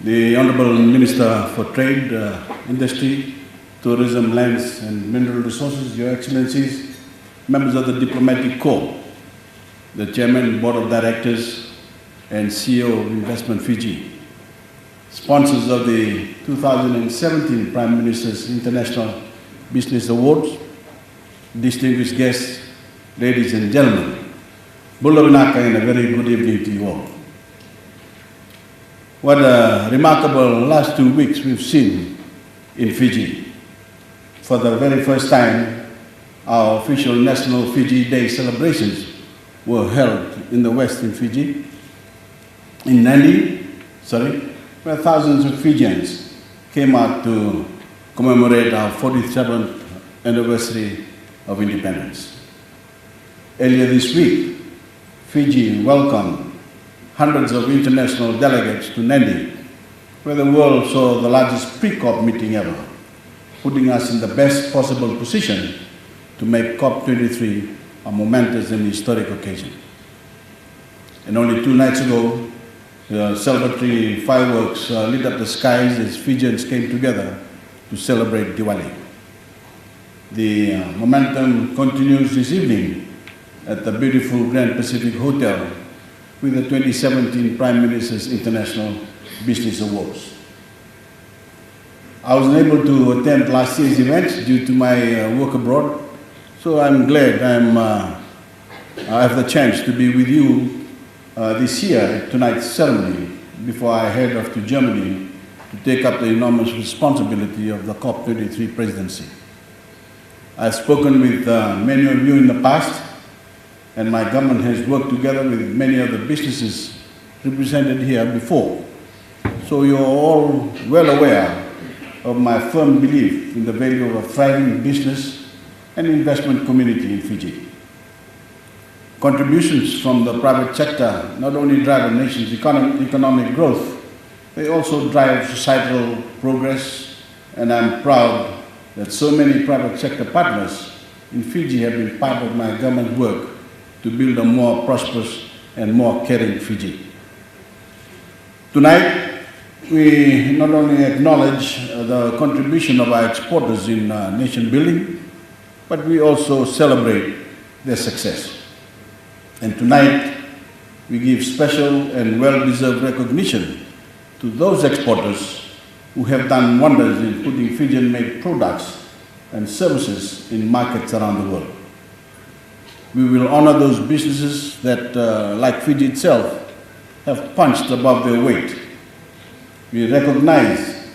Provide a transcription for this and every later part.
the Honourable Minister for Trade, Industry, Tourism, Lands and Mineral Resources, Your Excellencies, members of the Diplomatic Corps, the Chairman, Board of Directors and CEO of Investment Fiji, sponsors of the 2017 Prime Minister's International Business Awards, distinguished guests, ladies and gentlemen, Bulla Vinaka, and a very good evening to you all. What a remarkable last 2 weeks we've seen in Fiji. For the very first time, our official National Fiji Day celebrations were held in the Western Fiji, in Nadi, where thousands of Fijians came out to commemorate our 47th anniversary of independence. Earlier this week, Fiji welcomed hundreds of international delegates to Nadi, where the world saw the largest pre-COP meeting ever, putting us in the best possible position to make COP23 a momentous and historic occasion. And only 2 nights ago, the celebratory fireworks lit up the skies as Fijians came together to celebrate Diwali. The momentum continues this evening at the beautiful Grand Pacific Hotel with the 2017 Prime Minister's International Business Awards. I was unable to attend last year's event due to my work abroad, so I'm glad I have the chance to be with you this year at tonight's ceremony before I head off to Germany to take up the enormous responsibility of the COP23 presidency. I've spoken with many of you in the past, and my government has worked together with many of the businesses represented here before. So you're all well aware of my firm belief in the value of a thriving business and investment community in Fiji. Contributions from the private sector not only drive a nation's economic growth, they also drive societal progress, and I'm proud that so many private sector partners in Fiji have been part of my government work to build a more prosperous and more caring Fiji. Tonight, we not only acknowledge the contribution of our exporters in nation building, but we also celebrate their success. And tonight, we give special and well-deserved recognition to those exporters who have done wonders in putting Fijian-made products and services in markets around the world. We will honor those businesses that, like Fiji itself, have punched above their weight. We recognize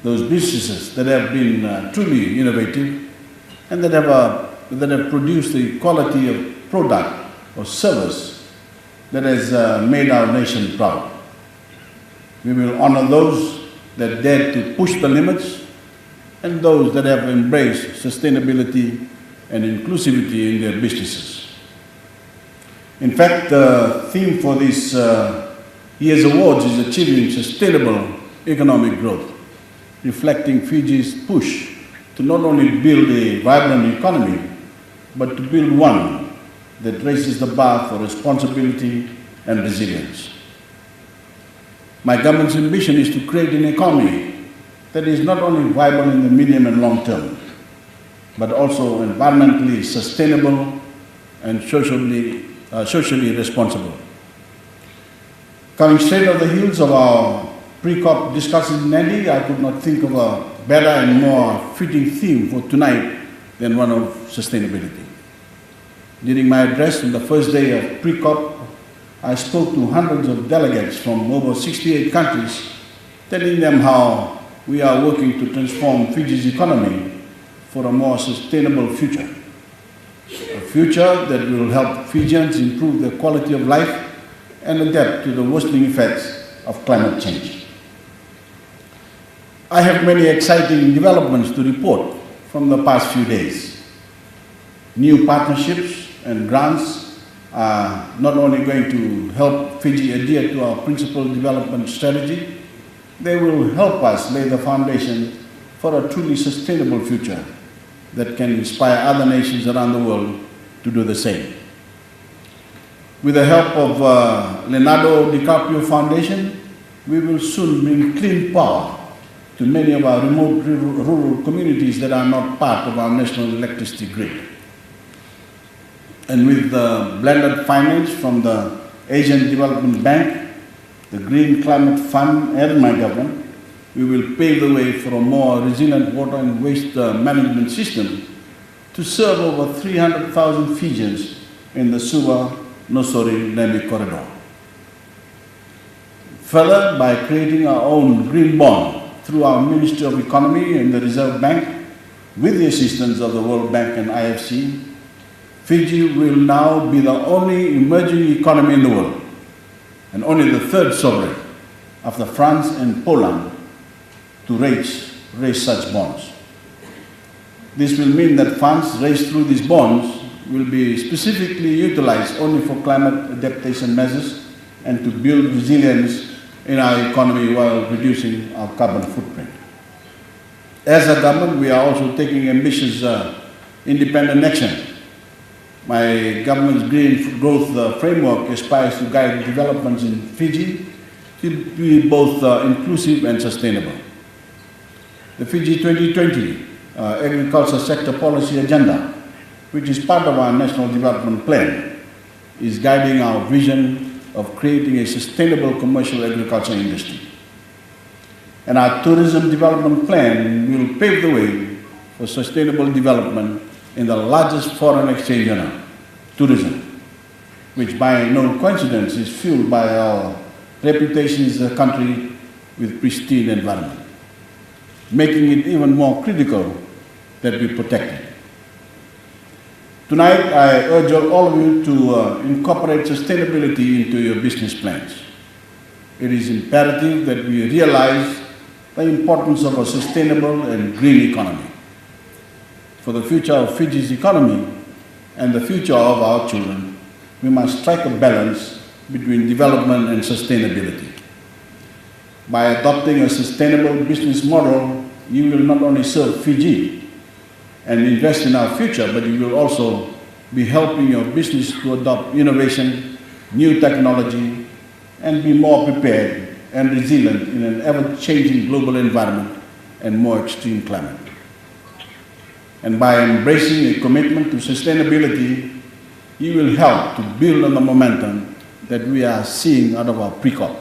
those businesses that have been truly innovative and that have produced the quality of product or service that has made our nation proud. We will honor those that dare to push the limits and those that have embraced sustainability and inclusivity in their businesses. In fact, the theme for this year's awards is achieving sustainable economic growth, reflecting Fiji's push to not only build a vibrant economy, but to build one that raises the bar for responsibility and resilience. My government's ambition is to create an economy that is not only viable in the medium and long term, but also environmentally sustainable and socially responsible. Coming straight off the heels of our pre-COP discussions in Nadi, I could not think of a better and more fitting theme for tonight than one of sustainability. During my address on the first day of pre-COP, I spoke to hundreds of delegates from over 68 countries, telling them how we are working to transform Fiji's economy for a more sustainable future. A future that will help Fijians improve their quality of life and adapt to the worsening effects of climate change. I have many exciting developments to report from the past few days. New partnerships and grants are not only going to help Fiji adhere to our principal development strategy, they will help us lay the foundation for a truly sustainable future that can inspire other nations around the world to do the same. With the help of Leonardo DiCaprio Foundation, we will soon bring clean power to many of our remote rural communities that are not part of our national electricity grid. And with the blended finance from the Asian Development Bank, the Green Climate Fund and my government, we will pave the way for a more resilient water and waste management system to serve over 300,000 Fijians in the Suva-Nosori-Lemi corridor. Further, by creating our own green bond through our Ministry of Economy and the Reserve Bank, with the assistance of the World Bank and IFC, Fiji will now be the only emerging economy in the world, and only the third sovereign after France and Poland to raise such bonds. This will mean that funds raised through these bonds will be specifically utilized only for climate adaptation measures and to build resilience in our economy while reducing our carbon footprint. As a government, we are also taking ambitious independent action. My government's green growth framework aspires to guide developments in Fiji to be both inclusive and sustainable. The Fiji 2020 Agriculture Sector Policy Agenda, which is part of our National Development Plan, is guiding our vision of creating a sustainable commercial agriculture industry. And our Tourism Development Plan will pave the way for sustainable development in the largest foreign exchange earner, tourism, which by no coincidence is fueled by our reputation as a country with pristine environment, making it even more critical that we protect it. Tonight, I urge all of you to incorporate sustainability into your business plans. It is imperative that we realize the importance of a sustainable and green economy. For the future of Fiji's economy and the future of our children, we must strike a balance between development and sustainability. By adopting a sustainable business model, you will not only serve Fiji and invest in our future, but you will also be helping your business to adopt innovation, new technology, and be more prepared and resilient in an ever-changing global environment and more extreme climate. And by embracing a commitment to sustainability, you will help to build on the momentum that we are seeing out of our pre-COP.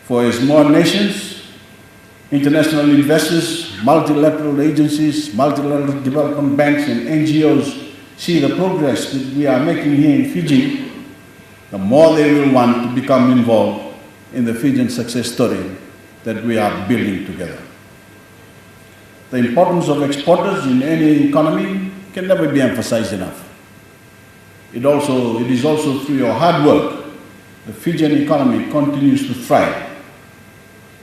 For as more nations, international investors, multilateral agencies, multilateral development banks, and NGOs see the progress that we are making here in Fiji, the more they will want to become involved in the Fijian success story that we are building together. The importance of exporters in any economy can never be emphasized enough. It is also through your hard work the Fijian economy continues to thrive.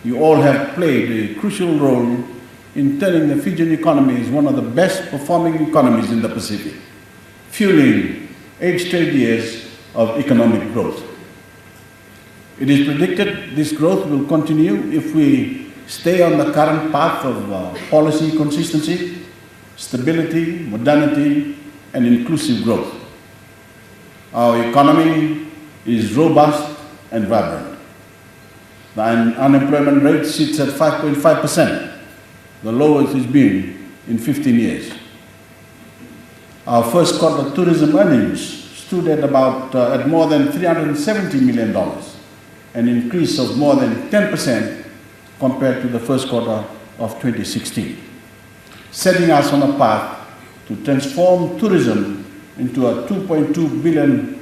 You all have played a crucial role in turning the Fijian economy as one of the best performing economies in the Pacific, fueling 8 straight years of economic growth. It is predicted this growth will continue if we stay on the current path of policy consistency, stability, modernity, and inclusive growth. Our economy is robust and vibrant. The unemployment rate sits at 5.5%, the lowest it's been in 15 years. Our first quarter tourism earnings stood at more than $370 million, an increase of more than 10% compared to the first quarter of 2016, setting us on a path to transform tourism into a $2.2 billion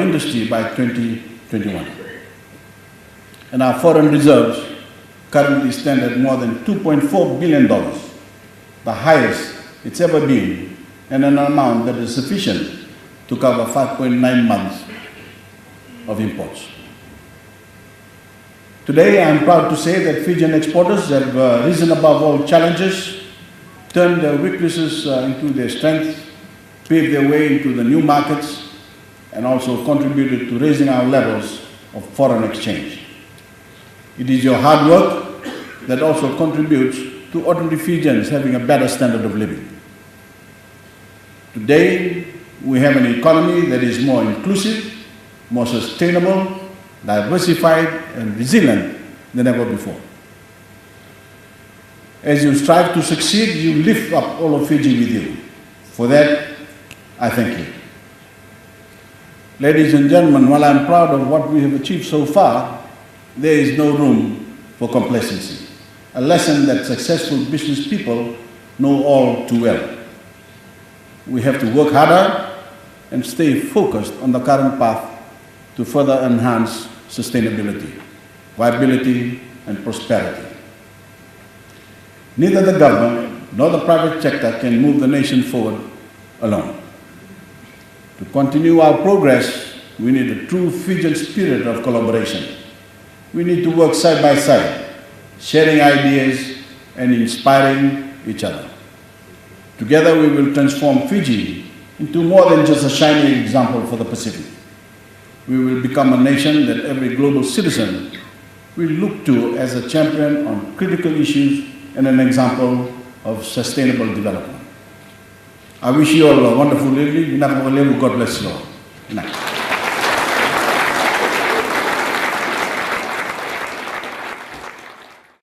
industry by 2021. And our foreign reserves currently stand at more than $2.4 billion, the highest it's ever been, and an amount that is sufficient to cover 5.9 months of imports. Today, I am proud to say that Fijian exporters have risen above all challenges, turned their weaknesses into their strengths, paved their way into the new markets, and also contributed to raising our levels of foreign exchange. It is your hard work that also contributes to ordinary Fijians having a better standard of living. Today, we have an economy that is more inclusive, more sustainable, diversified and resilient than ever before. As you strive to succeed, you lift up all of Fiji with you. For that, I thank you. Ladies and gentlemen, while I'm proud of what we have achieved so far, there is no room for complacency, a lesson that successful business people know all too well. We have to work harder and stay focused on the current path to further enhance sustainability, viability, and prosperity. Neither the government nor the private sector can move the nation forward alone. To continue our progress, we need a true Fijian spirit of collaboration. We need to work side by side, sharing ideas and inspiring each other. Together we will transform Fiji into more than just a shining example for the Pacific. We will become a nation that every global citizen will look to as a champion on critical issues and an example of sustainable development. I wish you all a wonderful evening. God bless you all. Good night.